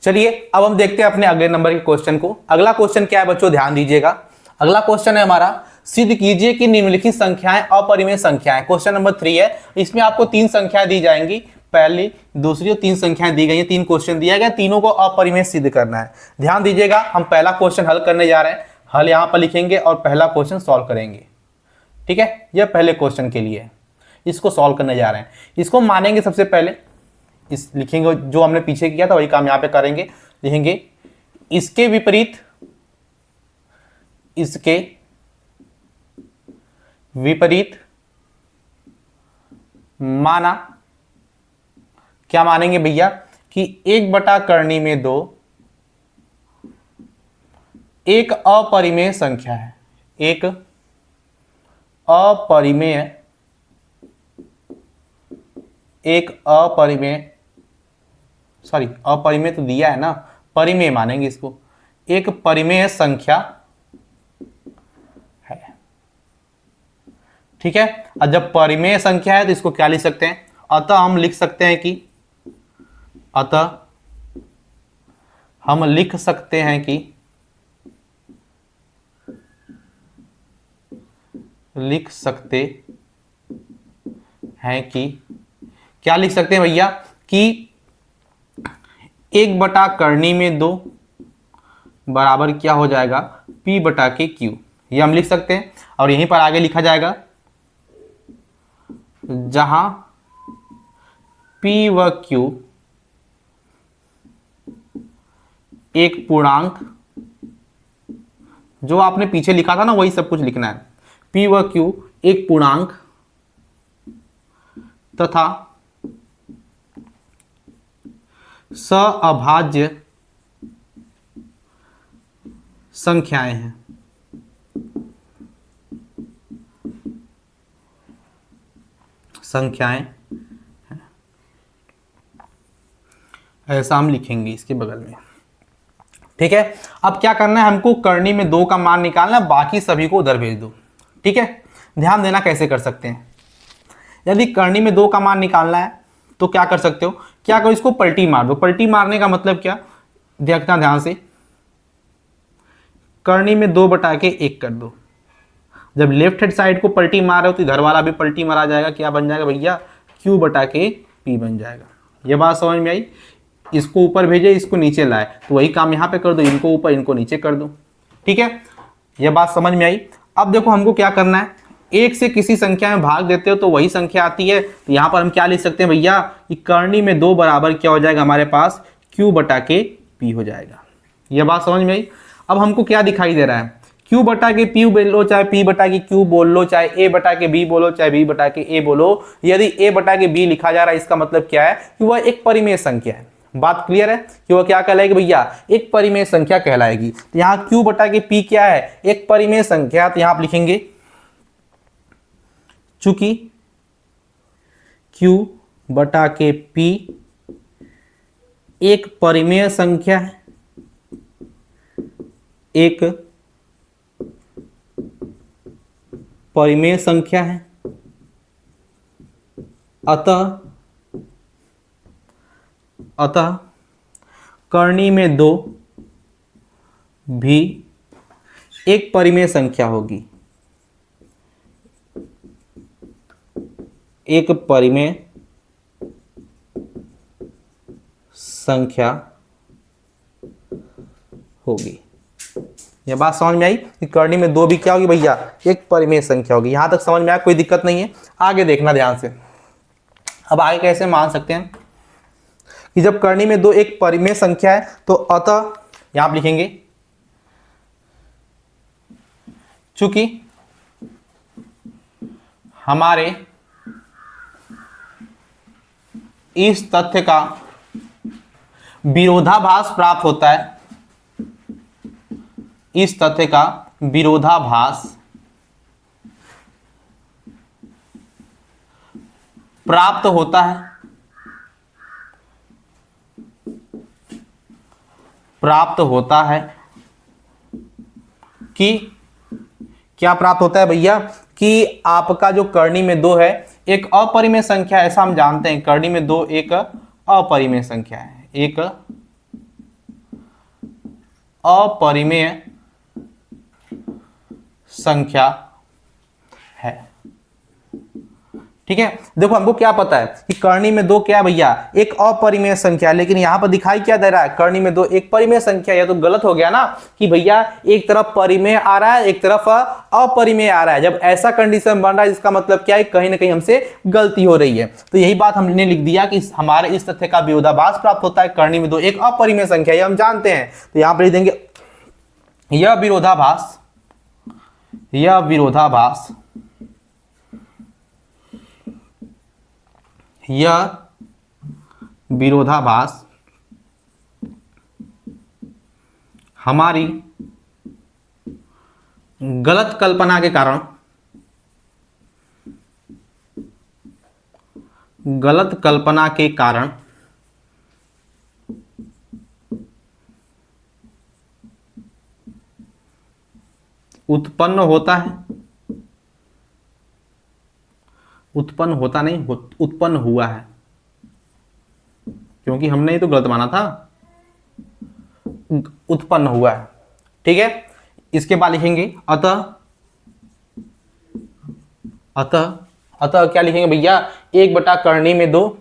चलिए अब हम देखते हैं अपने अगले नंबर के क्वेश्चन को। अगला क्वेश्चन क्या है बच्चों, ध्यान दीजिएगा। अगला क्वेश्चन है हमारा, सिद्ध कीजिए कि निम्नलिखित संख्याएं अपरिमेय संख्याएं। क्वेश्चन नंबर 3 है, इसमें आपको 3 संख्याएं दी जाएंगी, पहली दूसरी और 3 संख्याएं दी गई हैं, 3 क्वेश्चन दिया गया, तीनों को अपरिमेय सिद्ध करना है। ध्यान दीजिएगा, हम पहला क्वेश्चन हल करने जा रहे हैं, हल यहां पर लिखेंगे और पहला क्वेश्चन सॉल्व करेंगे। ठीक है, यह पहले क्वेश्चन के लिए इसको सॉल्व करने जा रहे हैं। इसको मानेंगे सबसे पहले, इस लिखेंगे जो हमने पीछे किया था वही काम यहां पे करेंगे। लिखेंगे इसके विपरीत, इसके विपरीत माना। क्या मानेंगे भैया कि 1 कर्णी में 2 एक अपरिमेय संख्या है, एक अपरिमेय, एक अपरिमेय, सॉरी अपरिमेय तो दिया है ना, परिमेय मानेंगे इसको, एक परिमेय संख्या है। ठीक है, और जब परिमेय संख्या है तो इसको क्या लिख सकते हैं, अतः हम लिख सकते हैं कि, अतः हम लिख सकते हैं कि, लिख सकते हैं कि क्या लिख सकते हैं भैया कि 1 कर्णी में 2 बराबर क्या हो जाएगा, P/Q। ये हम लिख सकते हैं और यहीं पर आगे लिखा जाएगा, जहां P व Q एक पूर्णांक, जो आपने पीछे लिखा था ना वही सब कुछ लिखना है। P व Q एक पूर्णांक तथा सअभाज्य संख्याएं हैं। संख्याएं ऐसा हम लिखेंगे इसके बगल में। ठीक है, अब क्या करना है, हमको कर्णी में 2 का मान निकालना है, बाकी सभी को उधर भेज दो। ठीक है, ध्यान देना कैसे कर सकते हैं। यदि कर्णी में 2 का मान निकालना है तो क्या कर सकते हो, क्या करो, इसको पलटी मार दो। पलटी मारने का मतलब क्या, देखना ध्यान से, कर्णी में 2/1 कर दो। जब लेफ्ट हैंड साइड को पलटी मार रहे हो तो इधर वाला भी पलटी मारा जाएगा, क्या बन जाएगा भैया, Q/P बन जाएगा। यह बात समझ में आई। इसको ऊपर भेजे, इसको नीचे लाए, तो वही काम यहाँ पे कर दो, इनको ऊपर इनको नीचे कर दो। ठीक है, यह बात समझ में आई। अब देखो हमको क्या करना है, 1 से किसी संख्या में भाग देते हो तो वही संख्या आती है, तो यहाँ पर हम क्या लिख सकते हैं भैया कि कर्णी में 2 बराबर क्या हो जाएगा हमारे पास, Q/P हो जाएगा। यह बात समझ में आई। अब हमको क्या दिखाई दे रहा है, Q/P बोलो चाहे P/Q बोल लो, चाहे A/B बोलो चाहे B/A बोलो, यदि A/B लिखा जा रहा है इसका मतलब क्या है कि वह एक परिमेय संख्या है। बात क्लियर है कि वह क्या कहलाएगी भैया, एक परिमेय संख्या कहलाएगी। तो यहाँ Q/P क्या है, एक परिमेय संख्या, तो यहाँ आप लिखेंगे चूंकि Q/P एक परिमेय संख्या है, एक परिमेय संख्या है, अतः कर्णी में 2 भी एक परिमेय संख्या होगी, एक परिमेय संख्या होगी। यह बात समझ में आई कि कर्णी में दो भी क्या होगी भैया, एक परिमेय संख्या होगी। यहां तक समझ में आया, कोई दिक्कत नहीं है। आगे देखना ध्यान से। अब आगे कैसे मान सकते हैं कि जब कर्णी में दो एक परिमेय संख्या है तो अतः यहां आप लिखेंगे चूंकि हमारे इस तथ्य का विरोधाभास प्राप्त होता है, इस तथ्य का विरोधाभास प्राप्त होता है, प्राप्त होता है कि क्या प्राप्त होता है भैया, कि आपका जो कर्णी में दो है एक अपरिमेय संख्या है। ऐसा हम जानते हैं, कर्णी में दो एक अपरिमेय संख्या है, एक अपरिमेय संख्या है। ठीक है, देखो हमको क्या पता है कि कर्णी में दो क्या है भैया, एक अपरिमेय संख्या है, लेकिन यहां पर दिखाई क्या दे रहा है, कर्णी में दो एक परिमेय संख्या है। तो गलत हो गया ना कि भैया एक तरफ परिमेय आ रहा है, एक तरफ अपरिमेय आ रहा है। जब ऐसा कंडीशन बन रहा है इसका मतलब क्या है, कहीं ना कहीं हमसे गलती हो रही है। तो यही बात हमने लिख दिया कि हमारे इस तथ्य का विरोधाभास प्राप्त होता है, कर्णी में दो एक अपरिमेय संख्या, ये हम जानते हैं। तो यहां पर लिख देंगे यह विरोधाभास, यह विरोधाभास, यह विरोधाभास हमारी गलत कल्पना के कारण, गलत कल्पना के कारण उत्पन्न होता है, उत्पन्न होता नहीं, उत्पन्न हुआ है, क्योंकि हमने ही तो गलत माना था, उत्पन्न हुआ है। ठीक है, इसके बाद लिखेंगे अतः, अतः अतः क्या लिखेंगे भैया, एक बटा कर्णी में दो,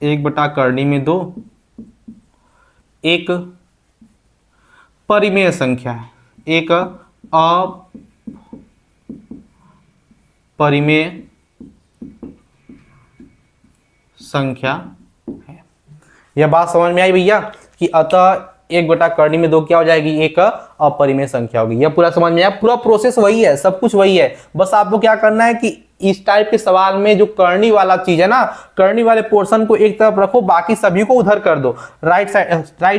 एक बटा कर्णी में दो एक परिमेय संख्या है, एक अपरिमेय संख्या है। यह बात समझ में आई भैया कि अतः एक बटा कर्णी में दो क्या हो जाएगी, एक अपरिमेय संख्या होगी। यह पूरा समझ में आया, पूरा प्रोसेस वही है, सब कुछ वही है। बस आपको क्या करना है कि इस टाइप के सवाल में जो कर्णी वाला चीज है ना, कर्णी वाले पोर्शन को एक तरफ रखो, बाकी सभी को उधर कर दो, राइट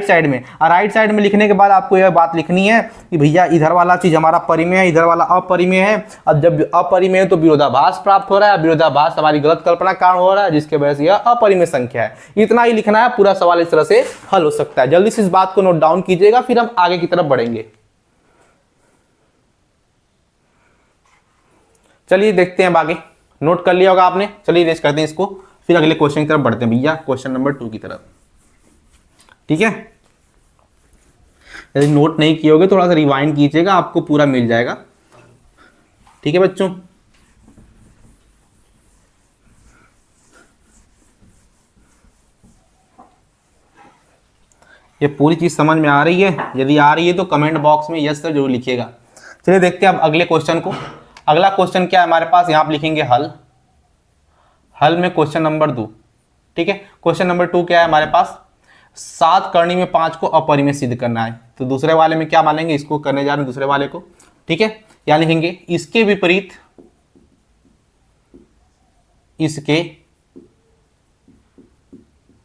साइड में। और राइट साइड में लिखने के बाद आपको यह बात लिखनी है कि भैया इधर वाला चीज हमारा परिमेय है, इधर वाला अपरिमेय है। अब जब अपरिमेय है तो विरोधाभास प्राप्त हो रहा है, विरोधाभास हमारी गलत कल्पना कारण हो रहा है, जिसके वजह से यह अपरिमेय संख्या है। इतना ही लिखना है, पूरा सवाल इस तरह से हल हो सकता है। जल्दी से इस बात को नोट डाउन कीजिएगा, फिर हम आगे की तरफ बढ़ेंगे। चलिए देखते हैं आगे। नोट कर लिया होगा आपने, चलिए रेस करते हैं इसको, फिर अगले क्वेश्चन की तरफ बढ़ते हैं भैया, क्वेश्चन नंबर 2 की तरफ। ठीक है, यदि नोट नहीं किए होगे थोड़ा सा रिवाइंड कीजिएगा, आपको पूरा मिल जाएगा। ठीक है बच्चों, ये पूरी चीज समझ में आ रही है? यदि आ रही है तो कमेंट बॉक्स में यस सर जरूर लिखिएगा। चलिए देखते हैं अब अगले क्वेश्चन को। अगला क्वेश्चन क्या है हमारे पास, यहां आप लिखेंगे हल, हल में क्वेश्चन नंबर 2। ठीक है, क्वेश्चन नंबर 2 क्या है हमारे पास, 7 कर्णी में 5 को अपरिमेय सिद्ध करना है। तो दूसरे वाले में क्या मानेंगे, इसको करने जा रहे हैं दूसरे वाले को। ठीक है, यहां लिखेंगे इसके विपरीत, इसके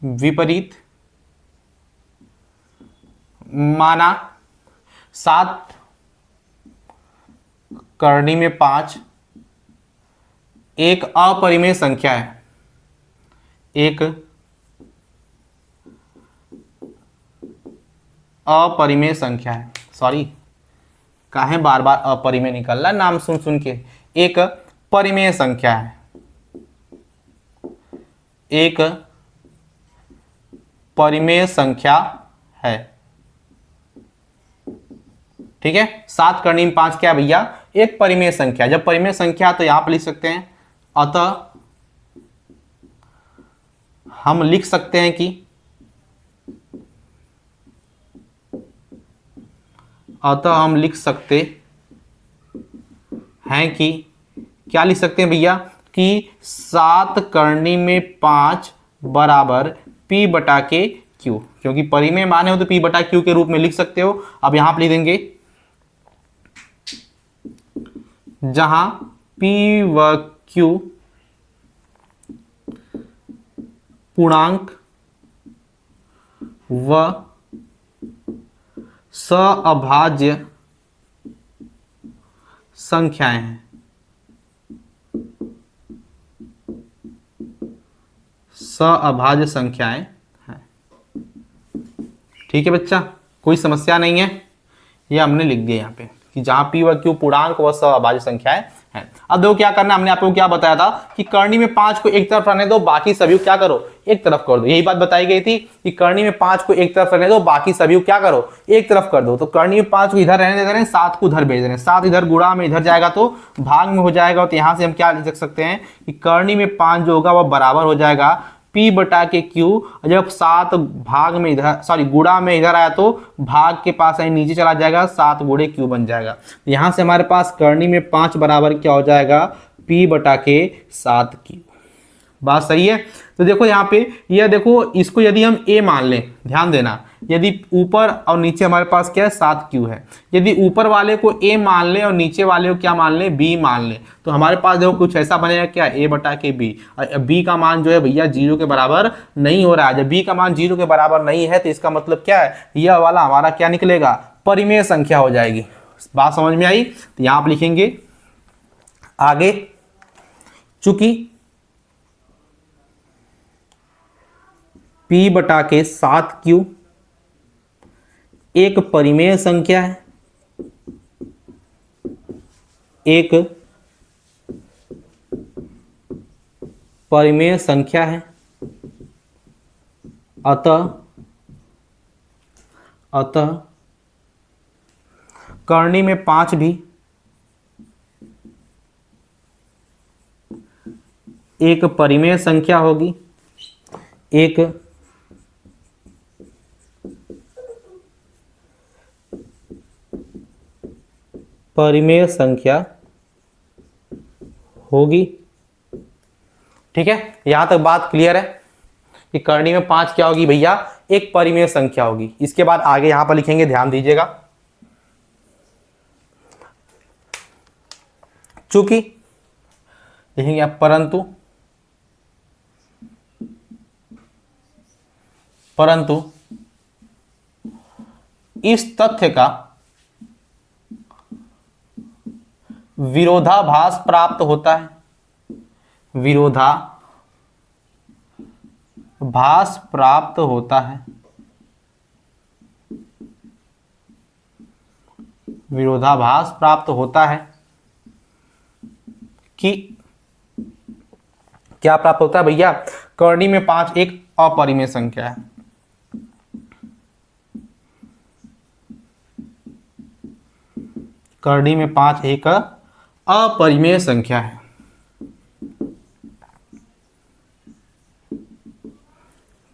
विपरीत माना 7 कर्णी में 5 एक अपरिमेय संख्या है, एक अपरिमेय संख्या है। सॉरी, काहे बार बार अपरिमेय निकल रहा है नाम सुन सुन के। एक परिमेय संख्या है, एक परिमेय संख्या है। ठीक है, 7 कर्णी में 5 क्या भैया, एक परिमेय संख्या। जब परिमेय संख्या तो यहां पर लिख सकते हैं अतः हम लिख सकते हैं कि क्या लिख सकते हैं भैया कि 7 करनी में 5 बराबर P बटा के Q, क्योंकि परिमेय माने हो तो P बटा Q के रूप में लिख सकते हो। अब यहां पर लिख देंगे जहां P व Q पूर्णांक व सअभाज्य संख्याएं हैं। सअभाज्य संख्याएं हैं। ठीक है बच्चा, कोई समस्या नहीं है, ये हमने लिख दिया यहाँ पे कि जहां P व Q पूर्णांक व सअभाज्य संख्याएं हैं। अब देखो क्या करना, हमने आपको क्या बताया था कि करनी में 5 को एक तरफ रहने दो, बाकी सभी को क्या करो, एक तरफ कर दो। यही बात बताई गई थी कि करनी में 5 को एक तरफ रहने दो, बाकी सभी को क्या करो, एक तरफ कर दो। तो करनी में 5 को इधर रहने दे रहे हैं, 7 को उधर भेज दे रहे हैं। 7 इधर गुणा में इधर जाएगा तो भाग में हो जाएगा। तो यहां से हम क्या लिख सकते हैं कि करनी में 5 जो होगा वह बराबर हो जाएगा P बटा के Q। जब 7 भाग में इधर सॉरी गुणा में इधर आया तो भाग के पास नीचे चला जाएगा, 7 गुणे Q बन जाएगा। यहां से हमारे पास करनी में 5 बराबर क्या हो जाएगा, P बटा के 7Q। बात सही है। तो देखो यहाँ पे यह देखो, इसको यदि हम A मान लें, ध्यान देना, यदि ऊपर और नीचे हमारे पास क्या है 7Q है, यदि ऊपर वाले को A मान लें और नीचे वाले को क्या मान लें, B मान लें, तो हमारे पास देखो कुछ ऐसा बनेगा क्या, A बटा के B। B का मान जो है भैया 0 के बराबर नहीं हो रहा है। जब B का मान 0 के बराबर नहीं है तो इसका मतलब क्या है, यह वाला हमारा क्या निकलेगा, परिमेय संख्या हो जाएगी। बात समझ में आई। तो यहाँ आप लिखेंगे आगे, चूंकि P बटा के 7Q एक परिमेय संख्या है, एक परिमेय संख्या है, अतः करनी में 5 भी एक परिमेय संख्या होगी, एक परिमेय संख्या होगी। ठीक है, यहां तक बात क्लियर है कि करनी में 5 क्या होगी भैया, एक परिमेय संख्या होगी। इसके बाद आगे यहां पर लिखेंगे, ध्यान दीजिएगा, चूंकि लिखेंगे आप परंतु इस तथ्य का विरोधाभास प्राप्त होता है, विरोधाभास प्राप्त होता है, विरोधाभास प्राप्त होता है कि क्या प्राप्त होता है भैया, करनी में 5 एक अपरिमेय संख्या है। करनी में 5 एक अपरिमेय संख्या है।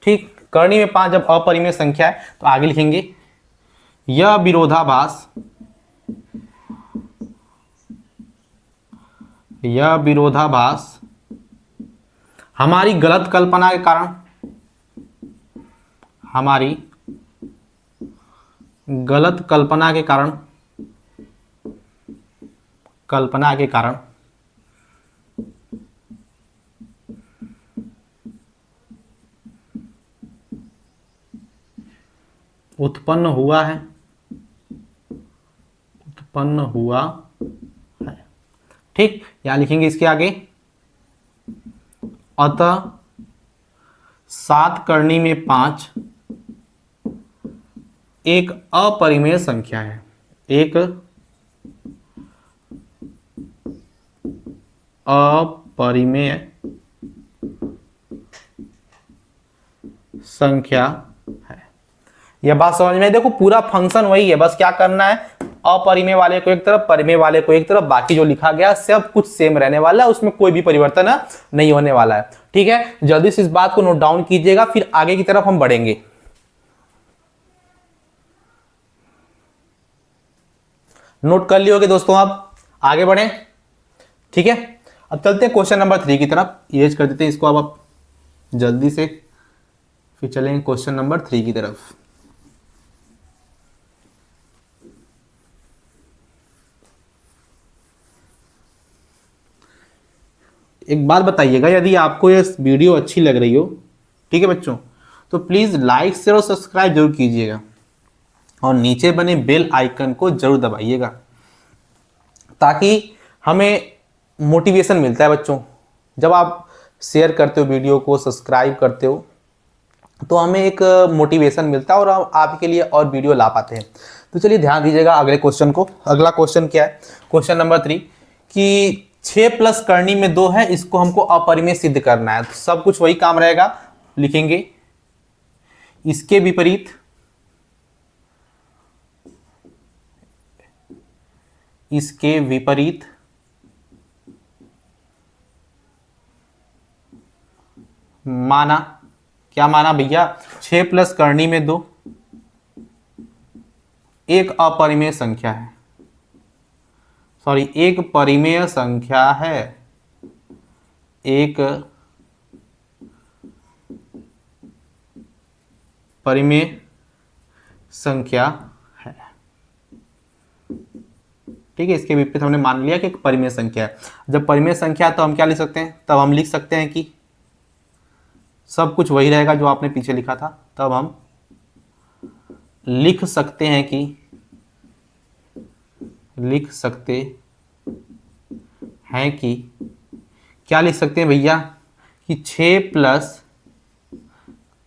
ठीक, करनी में 5 जब अपरिमेय संख्या है तो आगे लिखेंगे यह विरोधाभास हमारी गलत कल्पना के कारण उत्पन्न हुआ है। ठीक, यहां लिखेंगे इसके आगे, अतः 7 करनी में 5 एक अपरिमेय संख्या है, एक अपरिमेय संख्या है। यह बात समझ में, देखो पूरा फंक्शन वही है, बस क्या करना है, अपरिमेय वाले को एक तरफ, परिमेय वाले को एक तरफ, बाकी जो लिखा गया सब कुछ सेम रहने वाला है, उसमें कोई भी परिवर्तन नहीं होने वाला है। ठीक है, जल्दी से इस बात को नोट डाउन कीजिएगा, फिर आगे की तरफ हम बढ़ेंगे। नोट कर लियोगे दोस्तों, आप आगे बढ़े। ठीक है, अब चलते हैं क्वेश्चन नंबर 3 की तरफ। इरेज कर देते हैं इसको अब आप जल्दी से, फिर चलेंगे क्वेश्चन नंबर 3 की तरफ। एक बात बताइएगा, यदि आपको ये वीडियो अच्छी लग रही हो, ठीक है बच्चों, तो प्लीज लाइक शेयर और सब्सक्राइब जरूर कीजिएगा और नीचे बने बेल आइकन को जरूर दबाइएगा, ताकि हमें मोटिवेशन मिलता है बच्चों। जब आप शेयर करते हो वीडियो को, सब्सक्राइब करते हो, तो हमें एक मोटिवेशन मिलता है और हम आपके लिए और वीडियो ला पाते हैं। तो चलिए ध्यान दीजिएगा अगले क्वेश्चन को। अगला क्वेश्चन क्या है, क्वेश्चन नंबर 3, कि 6 प्लस करनी में 2 है, इसको हमको अपरिमेय सिद्ध करना है। तो सब कुछ वही काम रहेगा, लिखेंगे इसके विपरीत, इसके विपरीत माना। क्या माना भैया, 6 प्लस करनी में 2 एक अपरिमेय संख्या है, सॉरी एक परिमेय संख्या है, एक परिमेय संख्या है। ठीक है, इसके विपरीत हमने मान लिया कि एक परिमेय संख्या है। जब परिमेय संख्या है तो हम क्या लिख सकते हैं, तब हम लिख सकते हैं कि सब कुछ वही रहेगा जो आपने पीछे लिखा था। तब हम लिख सकते हैं कि, लिख सकते हैं कि क्या लिख सकते हैं भैया, कि 6 प्लस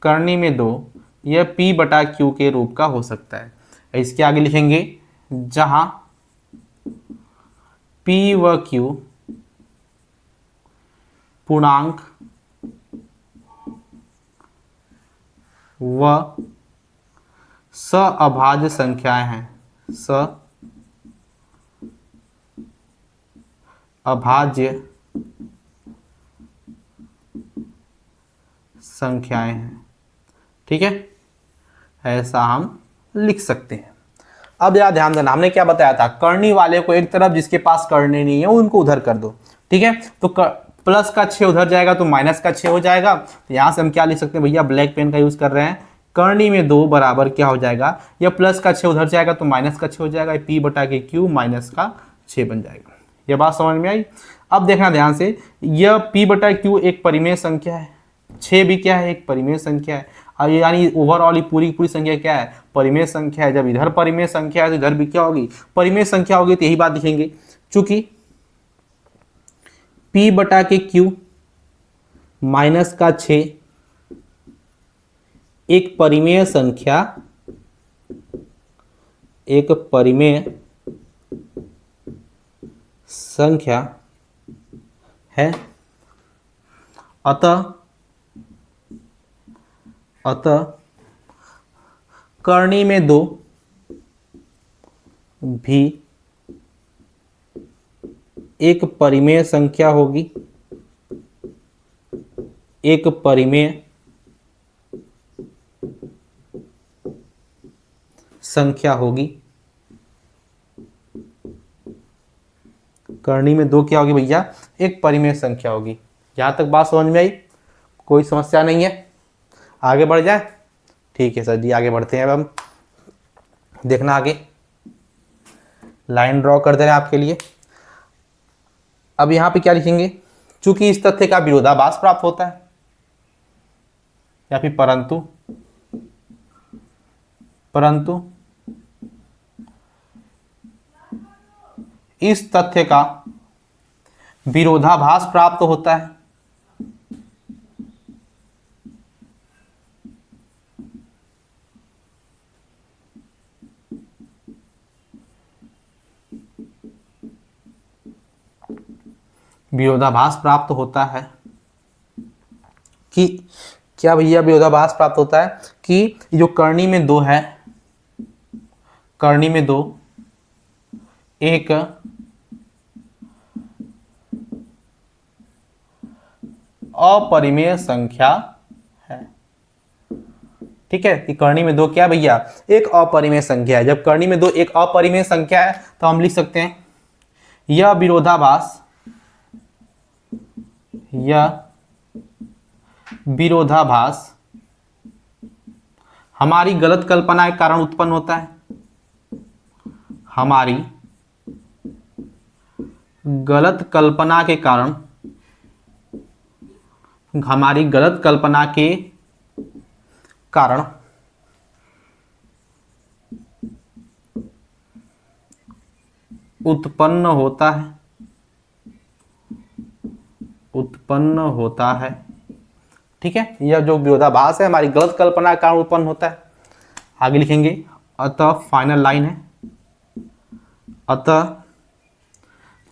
करनी में 2 यह P बटा Q के रूप का हो सकता है। इसके आगे लिखेंगे जहां P व Q पूर्णांक व सअभाज्य संख्याएं हैं, सअभाज्य संख्याएं हैं। ठीक है, ऐसा हम लिख सकते हैं। अब जरा ध्यान देना, हमने क्या बताया था, करनी वाले को एक तरफ, जिसके पास करनी नहीं है उनको उधर कर दो। ठीक है, तो प्लस का 6 उधर जाएगा तो माइनस का 6 हो जाएगा। तो यहां से हम क्या लिख सकते हैं भैया, ब्लैक पेन का यूज कर रहे हैं, करनी में 2 बराबर क्या हो जाएगा, यह प्लस का 6 उधर जाएगा तो माइनस का 6 हो जाएगा, P बटा के Q माइनस का 6 बन जाएगा। यह बात समझ में आई। अब देखना ध्यान से, यह P बटा Q एक परिमेय संख्या है, 6 भी क्या है, एक परिमेय संख्या है। और यानी ओवरऑल ये पूरी पूरी संख्या क्या है, परिमेय संख्या है। जब इधर परिमेय संख्या है तो इधर भी क्या होगी, परिमेय संख्या होगी। तो यही बात लिखेंगे, चूंकि P बटा के Q माइनस का 6 एक परिमेय संख्या, एक परिमेय संख्या है। अतः करनी में 2 भी एक परिमेय संख्या होगी, एक परिमेय संख्या होगी। करनी में 2 क्या होगी भैया, एक परिमेय संख्या होगी। यहां तक बात समझ में आई, कोई समस्या नहीं है, आगे बढ़ जाए। ठीक है सर जी, आगे बढ़ते हैं। अब हम देखना आगे, लाइन ड्रॉ कर दे रहे हैं आपके लिए। अब यहां पे क्या लिखेंगे, चूंकि इस तथ्य का विरोधाभास प्राप्त होता है, या फिर परंतु इस तथ्य का विरोधाभास प्राप्त होता है। विरोधाभास प्राप्त होता है कि क्या भैया, विरोधाभास प्राप्त होता है कि जो करनी में 2 है, करनी में 2 एक अपरिमेय संख्या है। ठीक है, कि कर्णी में दो क्या भैया, एक अपरिमेय संख्या है। जब कर्णी में दो एक अपरिमेय संख्या है तो हम लिख सकते हैं यह विरोधाभास हमारी गलत कल्पना के कारण उत्पन्न होता है। हमारी गलत कल्पना के कारण उत्पन्न होता है। ठीक है, यह जो विरोधाभास है हमारी गलत कल्पना के कारण उत्पन्न होता है। आगे लिखेंगे अतः फाइनल लाइन है, अतः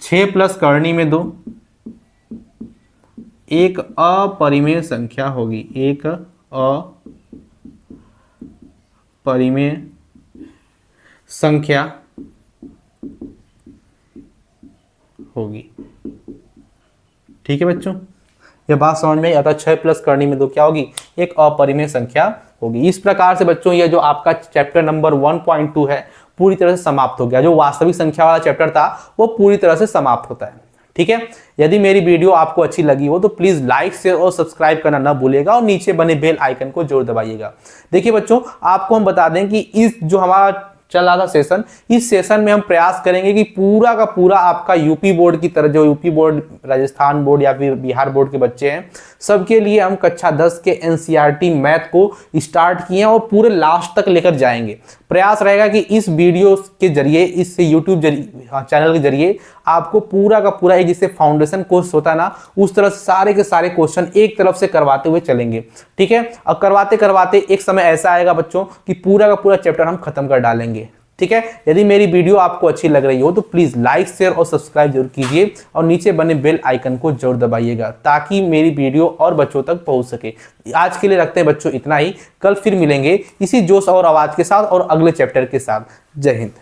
6 प्लस कर्णी में 2 एक अपरिमेय संख्या होगी, एक अपरिमेय संख्या होगी। ठीक है बच्चों, यह बात समझ में आई। अतः 6 प्लस करनी में 2 क्या होगी, एक अपरिमेय संख्या होगी। इस प्रकार से बच्चों यह जो आपका चैप्टर नंबर 1.2 है पूरी तरह से समाप्त हो गया। जो वास्तविक संख्या वाला चैप्टर था वो पूरी तरह से समाप्त होता है। ठीक है, यदि मेरी वीडियो आपको अच्छी लगी हो तो प्लीज लाइक शेयर और सब्सक्राइब करना ना भूलिएगा और नीचे बने बेल आइकन को जरूर दबाइएगा। देखिए बच्चों, आपको हम बता दें कि इस जो हमारा चल रहा था सेशन, इस सेशन में हम प्रयास करेंगे कि पूरा का पूरा आपका यूपी बोर्ड की तरह, जो यूपी बोर्ड, राजस्थान बोर्ड या फिर बिहार बोर्ड के बच्चे हैं, सबके लिए हम कक्षा 10 के एनसीईआरटी मैथ को स्टार्ट किए हैं और पूरे लास्ट तक लेकर जाएंगे। प्रयास रहेगा कि इस वीडियो के जरिए, इस यूट्यूब चैनल के जरिए आपको पूरा का पूरा एक जिससे फाउंडेशन कोर्स होता है ना, उस तरह से सारे के सारे क्वेश्चन एक तरफ से करवाते हुए चलेंगे। ठीक है, अब करवाते करवाते एक समय ऐसा आएगा बच्चों कि पूरा का पूरा चैप्टर हम खत्म कर डालेंगे। ठीक है, यदि मेरी वीडियो आपको अच्छी लग रही हो तो प्लीज लाइक शेयर और सब्सक्राइब जरूर कीजिए और नीचे बने बेल आइकन को जरूर दबाइएगा ताकि मेरी वीडियो और बच्चों तक पहुंच सके। आज के लिए रखते हैं बच्चों इतना ही, कल फिर मिलेंगे इसी जोश और आवाज के साथ और अगले चैप्टर के साथ। जय हिंद।